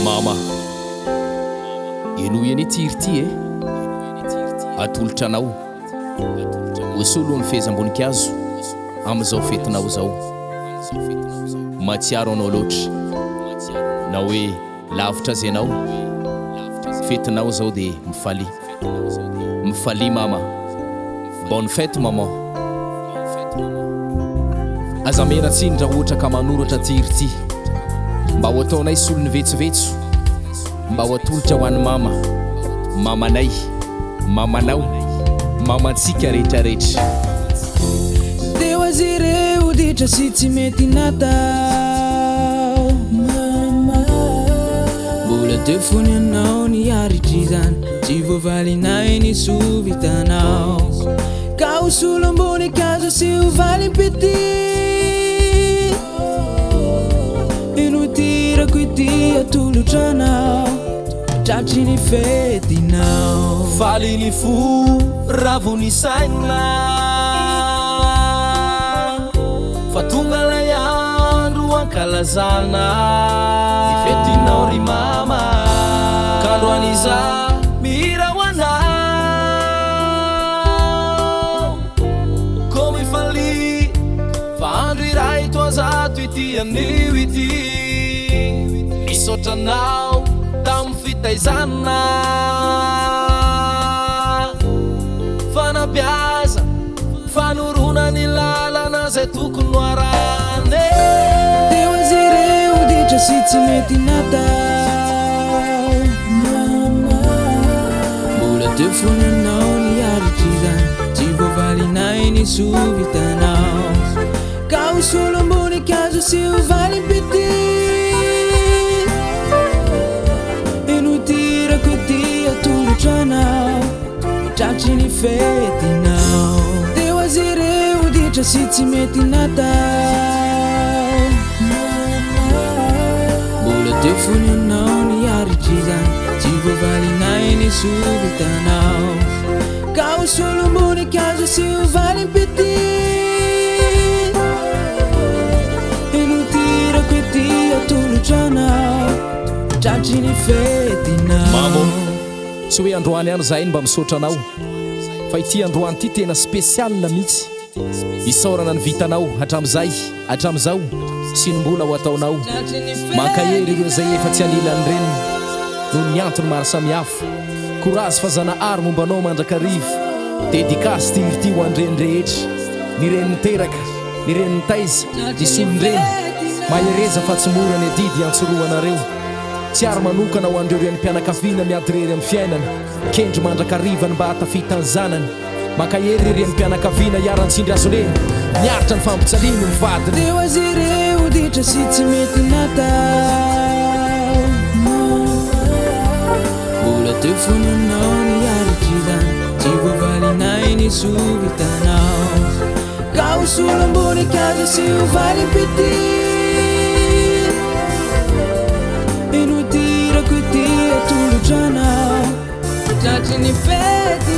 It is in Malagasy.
Mama, eno eny tiry ty atolotra anao osolo ny fehezam-boninkazo amin'izao fetinao zao. Matsiaro anao loatra na hoe lavitra zenao fetinao zao de mifaly mama. Bonne fête maman. Aza meratsiny raha ohatra ka manoratra tiry ty mba ho ataonay solony vetsovetso mba ho atolotra ho an'ny mamanay, mamanao, mamantsika rehetrarehetra. Deu azy ireo ditra sy tsy mety natao mama, mbola teo fony anao niaritry zany tsy voavalinay nisovitanao ka ho solo ambony kazo sy ho valim-pety inotirako ity atolotranao tratry ny fetinao faly ny fo ravo ny saina fa tonga lay andro ankalazana ny fetinao ry mama kandro aniza mihira ho anao ko mifaly fa andro iray toazato ity anio ity misotranao tamy fitaizana fanabiaza fanorona ny lalana zay tokony hoarane. Deu azy ireo ditra sy tsy mety natao mama, mbola teo fony anao niaritry zany tsy voavalinay nisovitanao ka ho solo ambony kazo sy ho valim-pety inotirako ity atolotranao tratry ny fetinao. Deu azy ireo ditra sy tsy mety natao mama, mbola teo fony anao niaritry zany tsy voavalinay nisovitanao ka ho solo ambony kazo sy ho valim-pety inotirako ity atolotranao tratry ny fetinao. Mamo, tsy hoe androany any zahay mba misaotra anao fa ity androany ity tena spesialina mihitsy isaorana ny vitanao hatramizao sy ny mbola ho ataonao mankahery ireo zay efa tsy anilany reny noho ny antony maro samihafa. Korazy fa zanahary mombanao mandrakarivo dedikasy tiry ty ho an'ireny rehetra, ny reniny teraka, ny reniny taiza, ny solonyreny mahereza fa tsy mora ny adidy antsoroanareo. Tsy ary manokana ho andreo reny mpianakaviana miadirery amin'ny fiainana kendry mandrakarivany mba hatafita ny zanany mankahery reny mpianakaviana hiaran-tsindry azo reny miaritra ny fampitsaliny ny vadiny. Deu azy ireo ditra sy tsy mety natao mama, mbola teo fony anao niaritry zany tsy voavalinay nisovitanao ka ho solo ambony kazo sy ho valim-pety inotirako ity atolotranao tratry ny fety